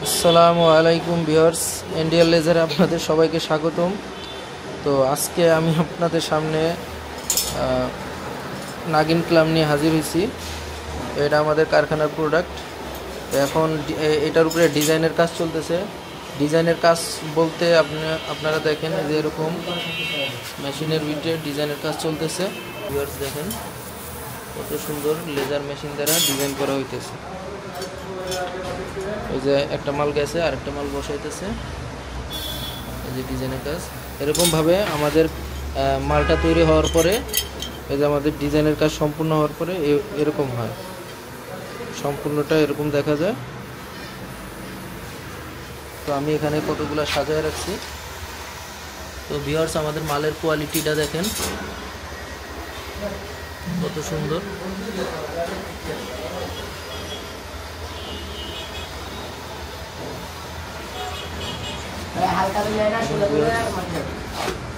আসসালামু আলাইকুম viewers, Indian লেজারে আপনাদের সবাইকে স্বাগতম। তো আজকে আমি আপনাদের সামনে নাগিন ক্লাম নিয়ে হাজির হয়েছি। এটা আমাদের কারখানার প্রোডাক্ট। তো এখন এটার উপরে ডিজাইনের কাজ চলতেছে। ডিজাইনের কাজ বলতে আপনারা দেখেন যে এরকম মেশিনের ভিতরে ডিজাইনের কাজ চলতেছে। ভিউয়ার্স দেখেন কত সুন্দর লেজার মেশিন দ্বারা ডিজাইন করা হইতেছে। এই যে একটা মাল গেছে আর একটা মাল বসাইতেছে, এই যে ডিজাইনের কাজ। এরকমভাবে আমাদের মালটা তৈরি হওয়ার পরে, এই যে আমাদের ডিজাইনের কাজ সম্পূর্ণ হওয়ার পরে এরকম হয়, সম্পূর্ণটা এরকম দেখা যায়। তো আমি এখানে কতগুলো সাজায় রাখছি। তো ভিউয়ার্স, আমাদের মালের কোয়ালিটিটা দেখেন কত সুন্দর।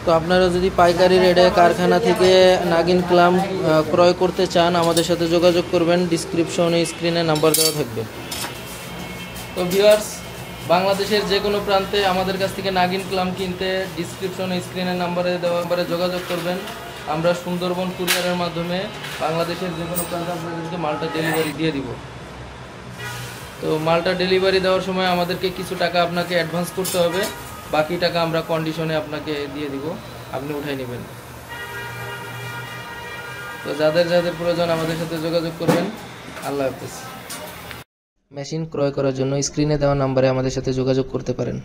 তো আপনারা যদি পাইকারি রেটে কারখানা থেকে নাগিন ক্লাম ক্রয় করতে চান, আমাদের সাথে যোগাযোগ করবেন। ডিসক্রিপশনে স্ক্রিনে নাম্বার দেওয়া থাকবে। তো ভিউয়ার্স, বাংলাদেশের যে কোনো প্রান্তে আমাদের কাছ থেকে নাগিন ক্লাম কিনতে ডিসক্রিপশনে স্ক্রিনের নাম্বারে যোগাযোগ করবেন। আমরা সুন্দরবন কুরিয়ারের মাধ্যমে বাংলাদেশের যে কোনো প্রান্তে আপনাদেরকে মালটা ডেলিভারি দিয়ে দিব। তো মালটা ডেলিভারি দেওয়ার সময় আমাদেরকে কিছু টাকা আপনাকে অ্যাডভান্স করতে হবে, বাকি টাকা আমরা কন্ডিশনে আপনাকে দিয়ে দিব, আপনি উঠাই নেবেন। তো যাদের যাদের প্রয়োজন আমাদের সাথে যোগাযোগ করবেন। আল্লাহ হাফেজ। মেশিন ক্রয় করার জন্য স্ক্রিনে দেওয়া নাম্বারে আমাদের সাথে যোগাযোগ করতে পারেন।